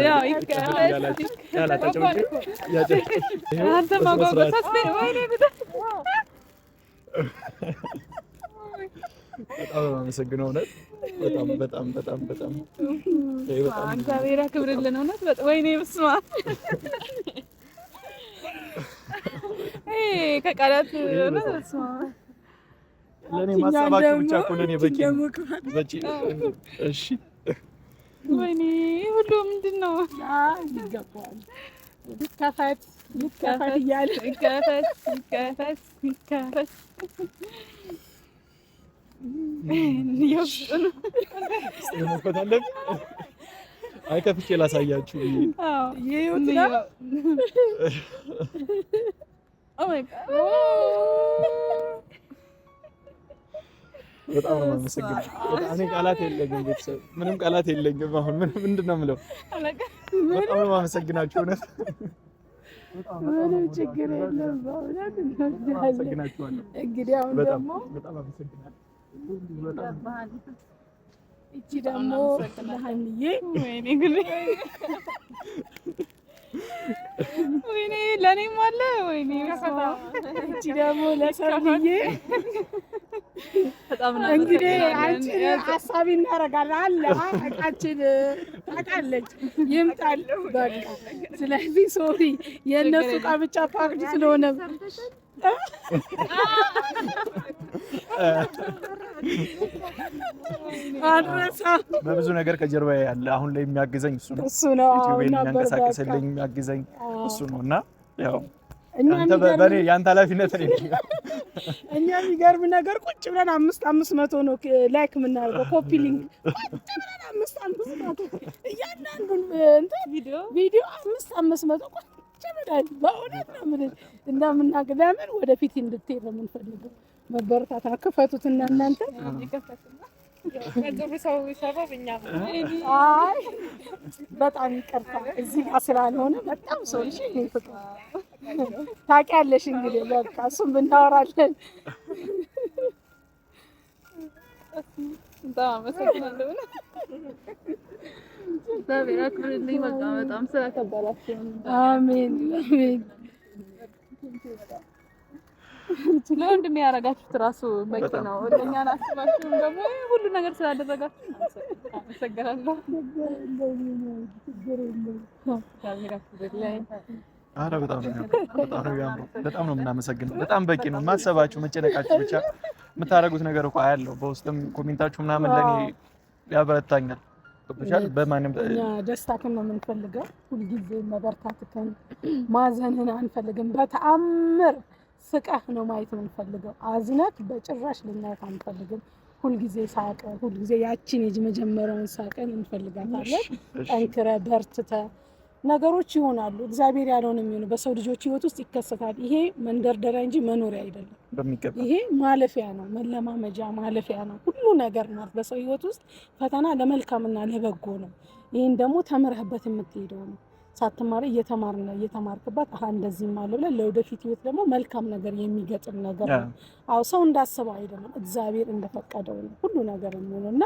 በጣም አመሰግናለሁ። እውነት በጣም እግዚአብሔር ያክብርልን። እውነት ወይኔ በስመ አብ ከቃላት እውነት በስመ አብ ለኔ ማሰባችሁ ብቻ እኮ ለኔ በቂ ነው። እሺ ወይኔ ሁሉ ምንድን ነው? ይገባል። ይከፈት እያለ ይከፈት አይ ከፍቼ ላሳያችሁ። ይሁት ነው። ኦ ማይ ጋድ በጣም ነው የማመሰግነው። እኔ ቃላት የለኝም፣ ቤተሰብ ምንም ቃላት የለኝም። አሁን ምንድን ነው የምለው? በጣም ነው የማመሰግናችሁ። እውነት ምንም ችግር የለም። በእውነት አመሰግናችኋለሁ። እንግዲህ አሁን ደግሞ በጣም አመሰግናለሁ። እቺ ደግሞ ለሀንዬ ወይኔ ጉድ! ወይኔ ለኔም አለ። ወይኔ እቺ ደግሞ ለሰርዬ በጣም ነው እንግዲህ አንቺ ሀሳቢ እናደርጋለን አለ አቃችን ታውቃለች ይምጣል በቃ። ስለዚህ ሶሪ የእነሱ ዕቃ ብቻ ፓክድ ስለሆነ በብዙ ነገር ከጀርባዬ ያለ አሁን ላይ የሚያግዘኝ እሱ ነው። ዩቲዩብን የሚያንቀሳቅስልኝ የሚያግዘኝ እሱ ነው እና ያው ያንተ ኃላፊነት ነው። እኛ የሚገርም ነገር ቁጭ ብለን 500 ነው ላይክ የምናደርገው ኮፒ ሊንክ ቁጭ ብለን 500 እያንዳንዱን እንትን ቪዲዮ 500 ቁጭ ብለን በእውነት ነው ምን እንደምናገር ለምን ወደፊት እንድትሄድ ነው የምንፈልገው። መበረታታ ክፈቱት እና እናንተ ከጥሩ ሰው ሰበብ እኛ አይ በጣም ይቅርታ እዚህ ጋር ስላልሆነ በጣም ሰው እሺ ነው ፍቅር ታውቂያለሽ እንግዲህ በቃ እሱም ብናወራለን። አመሰግናለሁ። በጣም ስለከበራችሁ። አሜን አሜን። ለወንድሜ ያደረጋችሁት ራሱ በቂ ነው። ለእኛን አስባችሁ ደግሞ ሁሉ ነገር ስላደረጋችሁ አመሰግናለሁ። ኧረ በጣም ነው የምናመሰግነው። በጣም በቂ ነው። ማሰባችሁ መጨነቃችሁ ብቻ የምታደርጉት ነገር እኮ አያለው። በውስጥም ኮሜንታችሁ ምናምን ለኔ ያበረታኛል። ብቻል በማንም እኛ ደስታክን ነው የምንፈልገው። ሁልጊዜ መበርታትክን ማዘንህን አንፈልግም። በተአምር ስቃህ ነው ማየት የምንፈልገው። አዝነክ በጭራሽ ልናየት አንፈልግም። ሁልጊዜ ሳቀ፣ ሁልጊዜ ያቺን የጅ መጀመሪያውን ሳቀን እንፈልጋታለን። ጠንክረ በርትተ ነገሮች ይሆናሉ። እግዚአብሔር ያለውን የሚሆነው በሰው ልጆች ህይወት ውስጥ ይከሰታል። ይሄ መንደርደሪያ እንጂ መኖሪያ አይደለም። ይሄ ማለፊያ ነው፣ መለማመጃ ማለፊያ ነው። ሁሉ ነገር ነው በሰው ህይወት ውስጥ ፈተና ለመልካምና ለበጎ ነው። ይሄን ደግሞ ተምረህበት የምትሄደው ነው። ሳትማር እየተማርክበት እንደዚህ ማለት ብለህ ለወደፊት ህይወት ደግሞ መልካም ነገር የሚገጥም ነገር ነው። አዎ ሰው እንዳሰበው አይደለም፣ እግዚአብሔር እንደፈቀደው ነው ሁሉ ነገር የሚሆነውና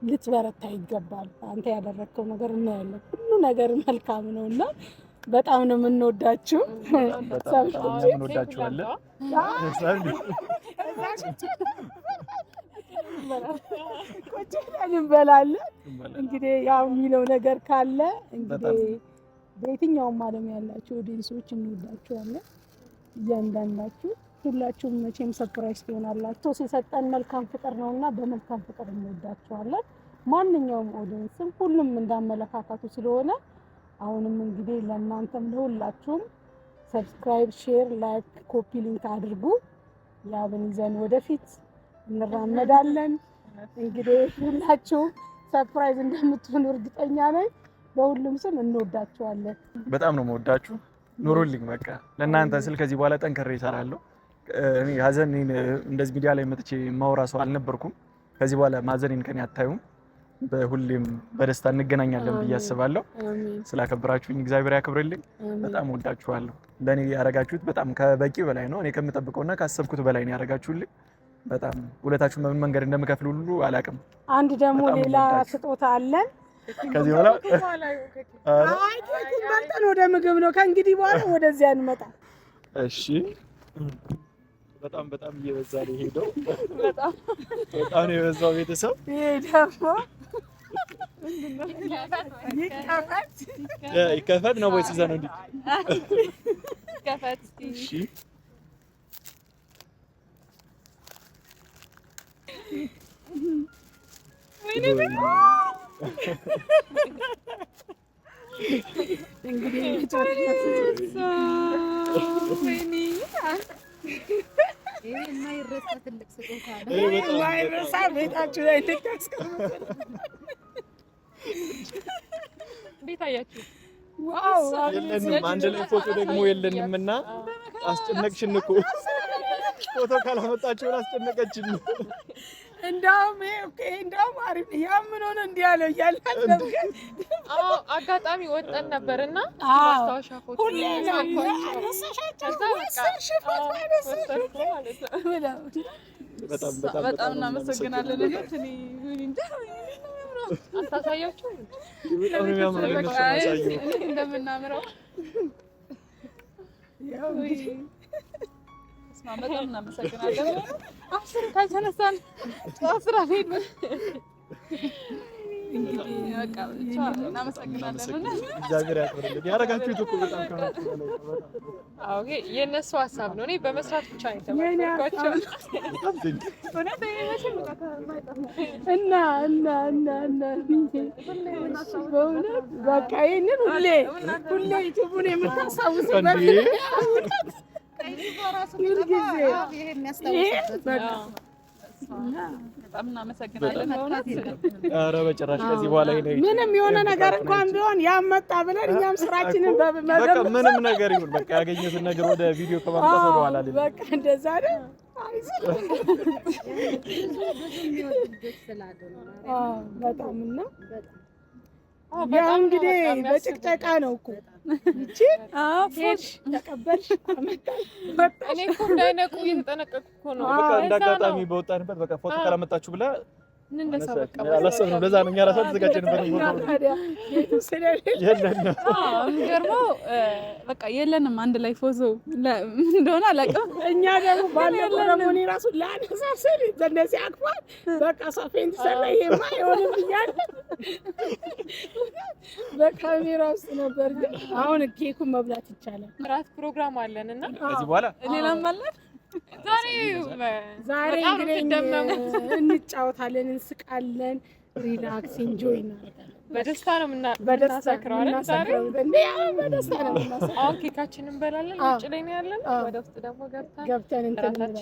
ልትበረታ ይገባል። አንተ ያደረግከው ነገር እናያለን። ሁሉ ነገር መልካም ነውና በጣም ነው የምንወዳችሁ። በጣም እንወዳችኋለን። ቁጭ ብለን እንበላለን። እንግዲህ ያው የሚለው ነገር ካለ እንግዲህ በየትኛውም ዓለም ያላችሁ ኦዲየንሶች እንወዳችኋለን። እያንዳንዳችሁ ሁላችሁም መቼም ሰርፕራይዝ ትሆናላችሁ። የሰጠን መልካም ፍቅር ነውና በመልካም ፍቅር እንወዳችኋለን። ማንኛውም ኦዲየንስም ሁሉም እንዳመለካከቱ ስለሆነ አሁንም እንግዲህ ለእናንተም ለሁላችሁም ሰብስክራይብ፣ ሼር፣ ላይክ፣ ኮፒ ሊንክ አድርጉ። ያብን ይዘን ወደፊት እንራመዳለን። እንግዲህ ሁላችሁም ሰርፕራይዝ እንደምትሆኑ እርግጠኛ ነኝ። በሁሉም ስም እንወዳችኋለን። በጣም ነው የምወዳችሁ። ኑሩልኝ። በቃ ለእናንተ ስል ከዚህ በኋላ ጠንክሬ እሰራለሁ። እኔ ሀዘኔን እንደዚህ ሚዲያ ላይ መጥቼ ማውራ ሰው አልነበርኩም። ከዚህ በኋላ ማዘኔን ከኔ አታዩም። በሁሌም በደስታ እንገናኛለን ብዬ አስባለሁ። ስላከብራችሁኝ እግዚአብሔር ያክብርልኝ። በጣም ወዳችኋለሁ። ለኔ ያረጋችሁት በጣም ከበቂ በላይ ነው። እኔ ከምጠብቀውና ካሰብኩት በላይ ነው ያረጋችሁልኝ። በጣም ውለታችሁን በምን መንገድ እንደምከፍል ሁሉ አላውቅም። አንድ ደግሞ ሌላ ስጦታ አለን። ከዚህ በኋላ ኬኩን በልተን ወደ ምግብ ነው ከእንግዲህ በኋላ ወደዚያ እንመጣ። እሺ። በጣም እየበዛ ነው ሄደው። በጣም ነው የበዛው ቤተሰብ። ይሄ ደግሞ ይከፈት ነው ወይስ እዛ ነው እንዴ? ይከፈት። እሺ። እንግዲህ የማይረሳ ትልቅ ስጦታ ነው። የማይረሳ ቤታችሁ ላይ እንድታስቀምጡ። እንዴት አያችሁ? ዋው! የለንም አንድ ላይ ፎቶ ደግሞ የለንም እና አስጨነቅሽን እኮ ፎቶ ካላመጣችሁ አስጨነቀችን። እንደውም አሪፍ ያምን ሆነ እንዲህ ያለው እያልን ነበር። አጋጣሚ ወጣን ነበርና ማስታወሻ ፎቶ ሁሌ ነው አነሳሻቸው። በጣም እናመሰግናለን። እኔ እንጃ አታሳያችሁ እንደምናምረው በጣም እናመሰግናለን። አስር ካልተነሳን አስራ ሄድ በቃ እናመሰግናለን። እግዚአብሔር ያክብርልኝ። ያረጋችሁት እኮ በጣም ከሆናችሁ ኦኬ፣ የነሱ ሀሳብ ነው። እኔ በመስራት ብቻ ነው የተባልኳቸው እና በእውነት በቃ ይሄንን ሁሌ ዩቲዩቡን የምታስታውስበት በጣም እናመሰግናለን በእውነት። ኧረ በጭራሽ ከዚህ በኋላ ምንም የሆነ ነገር እንኳን ቢሆን ያመጣ ብለን እኛም ስራችንን በቃ ምንም ነገር ይሁን በቃ ያገኘትን ነገር ወደ ቪዲዮ ከማምጣት ወደ ኋላ አይደለም። በቃ እንደዛ አይደል? በጣም እና ያው እንግዲህ በጭቅጨቃ ነው እኮ እቺ ሄድሽ ተቀበልሽ አመጣሽ። እኔ እኮ እንዳይነቁ እየተጠነቀቅኩ እኮ ነው። በቃ እንዳጋጣሚ በወጣንበት በቃ ፎቶ ካላመጣችሁ ብላ እንነሳ በቃ አላሰብንም። ለዛ ነው እኛ ራሳችን ተዘጋጀንበት የለንም። የሚገርመው በቃ የለንም አንድ ላይ ፎቶ እንደሆነ አላውቅም። እኛ ደግሞ ባለፈው ደግሞ እኔ ራሱ ላነሳስል እንደዚህ አቅፏል በቃ ሶፌን ሰራ ይሄማ አይሆንም እያለ በካሜራ ውስጥ ነበር። ግን አሁን ኬኩን መብላት ይቻላል። ራት ፕሮግራም አለንና ከዚህ በኋላ ሌላም አለ። ዛሬ እንግዲህ እንጫወታለን፣ እንስቃለን፣ ሪላክስ ኢንጆይ እናደርጋለን። በደስታ ነው የምናሰክረው አይደል? ዛሬ በደስታ ነው የምናሰክረው። አሁን ኬካችንን እንበላለን። ውጭ ላይ ነው ያለን። ወደ ውስጥ ደግሞ ገብተን እንበላለን።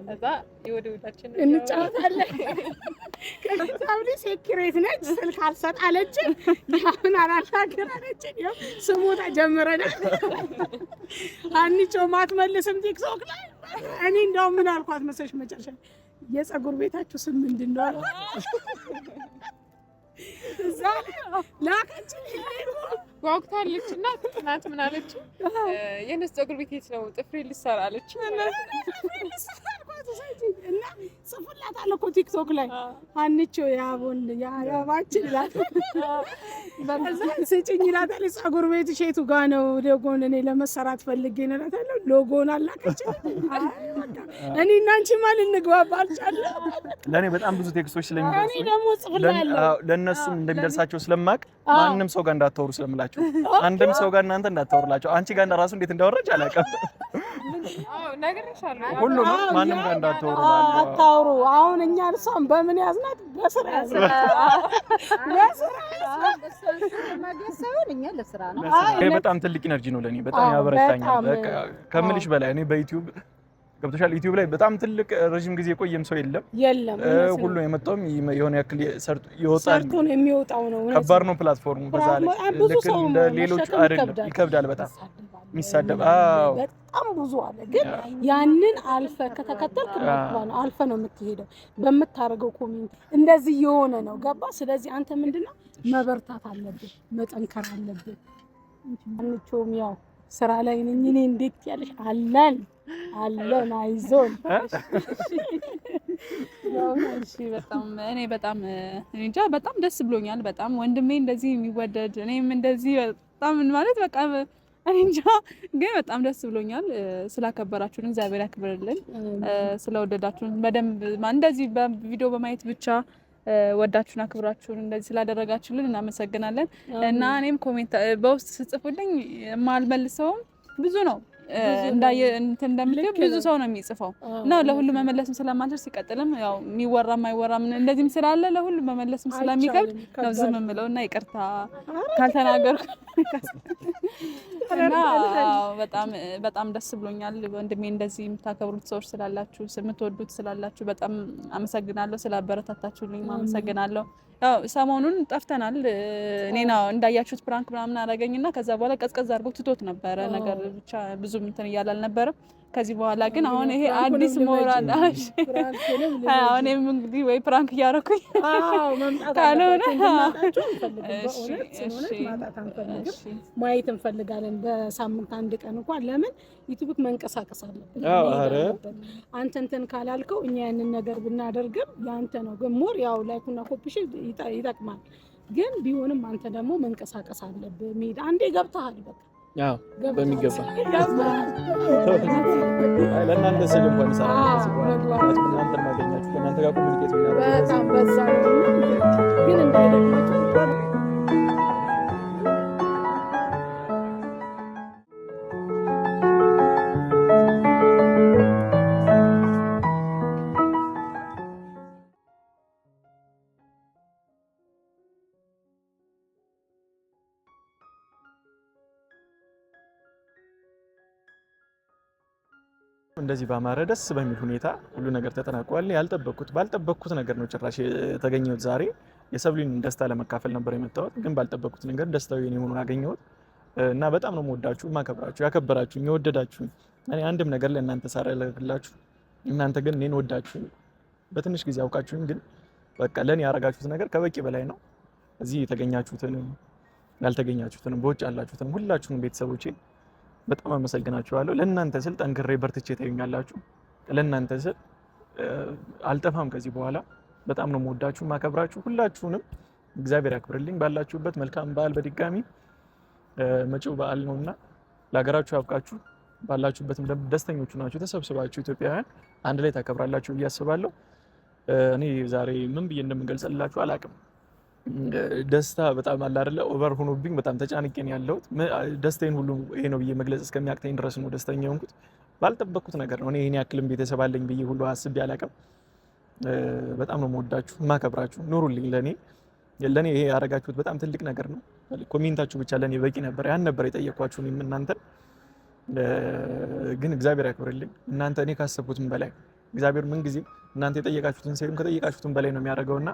ከዛ የወደ ውዳችን እንጫወታለን። ከዛብሊ ሴክሬት ነች፣ ስልክ አልሰጥ አለችን፣ አሁን አላናገር አለችን። ይኸው ስሙ ተጀምረናል። አንቺ ማትመልስም ቲክቶክ ላይ እኔ እንደው ምን አልኳት መሰለሽ መጨረሻ የፀጉር ቤታችሁ ስም ምንድን ነው አልኳት። እዛ ላከችኝ ጓጉታለች እና ትናንት ምን አለች? የእነሱ ፀጉር ቤት የት ነው? ጥፍሬ ልሰራ አለች። እና ጽፉላታለሁ እኮ ቲክቶክ ላይ አንቺ ያቦን ያባችን እላታለሁ። ስጭኝ እላታለሁ። ፀጉር ቤት ሼቱ ጋር ነው ሎጎን እኔ ለመሰራት ፈልጌ ነው እላታለሁ። ሎጎን አላከችኝ። እኔ እና አንቺ ማለት እንግባባ አልቻለም። ለእኔ በጣም ብዙ ቴክስቶች ስለሚደርሱ እኔ ደግሞ ጽፍላለሁ ለእነሱም እንደሚደርሳቸው ስለማቅ ማንም ሰው ጋር እንዳታወሩ ስለምላቸው አንድም ሰው ጋር እናንተ እንዳታወሩላቸው። አንቺ ጋር ራሱ እንዴት እንዳወራች አላውቅም። ሁሉም ማንም ጋር እንዳታወሩ አታውሩ። አሁን እኛ እሷን በምን ያዝናት? በስራ ያዝናት። ይሄ በጣም ትልቅ ኢነርጂ ነው ለኔ። በጣም ያበረታኛል። በቃ ከምልሽ በላይ እኔ በዩቲዩብ ገብተሻል። ዩቲዩብ ላይ በጣም ትልቅ ረጅም ጊዜ የቆየም ሰው የለም። ሁሉ የመጣውም የሆነ ያክል ይወጣል። ሰርቶ ነው የሚወጣው ነው። ከባድ ነው ፕላትፎርሙ። በዛ ላይ ልክ እንደ ሌሎች አይደለም፣ ይከብዳል በጣም የሚሳደብ በጣም ብዙ አለ። ግን ያንን አልፈ ከተከተልክ ነው አልፈ ነው የምትሄደው። በምታረገው ኮሜንት እንደዚህ የሆነ ነው ገባ። ስለዚህ አንተ ምንድነው መበርታት አለብህ፣ መጠንከር አለብህ። አንቺም ያው ስራ ላይ ነኝ እኔ እንዴት ያለሽ አለን አይዞን። እሺ በጣም እኔ በጣም እንጃ በጣም ደስ ብሎኛል። በጣም ወንድሜ እንደዚህ የሚወደድ እኔም እንደዚህ በጣም ማለት በቃ እኔ እንጃ ግን በጣም ደስ ብሎኛል። ስላከበራችሁን እግዚአብሔር ያክብርልን። ስለወደዳችሁን በደንብ እንደዚህ በቪዲዮ በማየት ብቻ ወዳችሁን አክብራችሁን እንደዚህ ስላደረጋችሁልን እናመሰግናለን። እና እኔም ኮሜንት በውስጥ ስጽፉልኝ የማልመልሰውም ብዙ ነው እንደምትለው ብዙ ሰው ነው የሚጽፈው እና ለሁሉ መመለስም ስለማንችል ሲቀጥልም ያው የሚወራ የማይወራ እንደዚህም ስላለ ለሁሉ መመለስም ስለሚከብድ ነው ዝም የምለው እና ይቅርታ ካልተናገርኩ እና በጣም ደስ ብሎኛል። ወንድሜ እንደዚህ የምታከብሩት ሰዎች ስላላችሁ የምትወዱት ስላላችሁ በጣም አመሰግናለሁ። ስላበረታታችሁልኝ አመሰግናለሁ። ያው ሰሞኑን ጠፍተናል። እኔ ነው እንዳያችሁት ፕራንክ ምናምን አደረገኝና ከዛ በኋላ ቀዝቀዝ አድርጎ ትቶት ነበረ ነገር ብቻ ብዙም እንትን እያለ አልነበረም። ከዚህ በኋላ ግን አሁን ይሄ አዲስ ሞራል እኔም እንግዲህ ወይ ፕራንክ እያደረኩኝ ካልሆነ ማየት እንፈልጋለን። በሳምንት አንድ ቀን እንኳን ለምን ዩቲዩብ መንቀሳቀስ አለብን። አንተ እንትን ካላልከው እኛ ያንን ነገር ብናደርግም ያንተ ነው። ግን ሞር ያው ላይኩና ኮፒሽ ይጠቅማል። ግን ቢሆንም አንተ ደግሞ መንቀሳቀስ አለብህ። ሜዳ አንዴ ገብተሃል በቃ ያው በሚገባ ለእናንተ ስል እንኳን ሰላም እናንተ ማገኛችሁ እናንተ ጋር ኮሚኒኬት በጣም በዛ ነው። ግን እንዳይደግመው እንደዚህ ባማረ ደስ በሚል ሁኔታ ሁሉ ነገር ተጠናቋል። ባልጠበቅኩት ነገር ነው ጭራሽ የተገኘሁት ዛሬ። የሰብሊን ደስታ ለመካፈል ነበር የመጣሁት፣ ግን ባልጠበቅኩት ነገር ደስታዊ የሆኑን አገኘሁት እና በጣም ነው የምወዳችሁ፣ ማከብራችሁ፣ ያከበራችሁኝ፣ የወደዳችሁኝ። እኔ አንድም ነገር ለእናንተ ሳላደርግላችሁ እናንተ ግን እኔን ወዳችሁኝ በትንሽ ጊዜ አውቃችሁኝ፣ ግን በቃ ለእኔ ያደረጋችሁት ነገር ከበቂ በላይ ነው። እዚህ የተገኛችሁትንም ያልተገኛችሁትንም በውጭ ያላችሁትንም ሁላችሁንም ቤተሰቦቼ በጣም አመሰግናችኋለሁ። ለእናንተ ስል ጠንክሬ በርትቼ ታዩኛላችሁ። ለእናንተ ስል አልጠፋም ከዚህ በኋላ። በጣም ነው የምወዳችሁ ማከብራችሁ ሁላችሁንም። እግዚአብሔር ያክብርልኝ። ባላችሁበት መልካም በዓል። በድጋሚ መጪው በዓል ነውና ለሀገራችሁ ያብቃችሁ። ባላችሁበትም ደስተኞቹ ናችሁ። ተሰብስባችሁ ኢትዮጵያውያን አንድ ላይ ታከብራላችሁ ብዬ አስባለሁ። እኔ ዛሬ ምን ብዬ እንደምገልጽላችሁ አላቅም። ደስታ በጣም አለ አይደለ ኦቨር ሆኖብኝ በጣም ተጨናንቄ ነው ያለሁት። ደስታዬን ሁሉ ይሄ ነው ብዬ መግለጽ እስከሚያቅተኝ ድረስ ነው ደስተኛ የሆንኩት። ባልጠበቅኩት ነገር ነው። እኔ ይሄን ያክልም ቤተሰብ አለኝ ብዬ ሁሉ አስቤ አላቅም። በጣም ነው የምወዳችሁ ማከብራችሁ። ኑሩልኝ። ለኔ ይሄ ያደረጋችሁት በጣም ትልቅ ነገር ነው። ኮሜንታችሁ ብቻ ለኔ በቂ ነበር። ያን ነበር የጠየኳችሁ እናንተ። ግን እግዚአብሔር ያክብርልኝ። እናንተ እኔ ካሰብኩትም በላይ እግዚአብሔር ምን ጊዜ እናንተ የጠየቃችሁትን ሳይሆን ከጠየቃችሁትም በላይ ነው የሚያደርገውና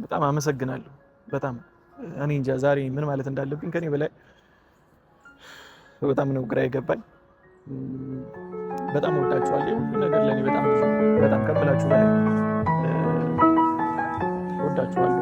በጣም አመሰግናለሁ። በጣም እኔ እንጃ ዛሬ ምን ማለት እንዳለብኝ ከኔ በላይ በጣም ነው ግራ የገባኝ። በጣም ወዳችኋለሁ። ሁሉ ነገር ለኔ በጣም ብዙ በጣም ከብላችሁ በላይ ወዳችኋለሁ።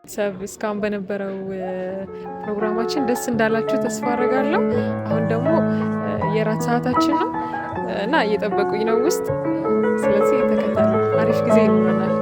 ሰብ እስካሁን በነበረው ፕሮግራማችን ደስ እንዳላችሁ ተስፋ አደርጋለሁ። አሁን ደግሞ የራት ሰዓታችን ነው እና እየጠበቁኝ ነው ውስጥ። ስለዚህ ተከታተሉ። አሪፍ ጊዜ ይኖረናል።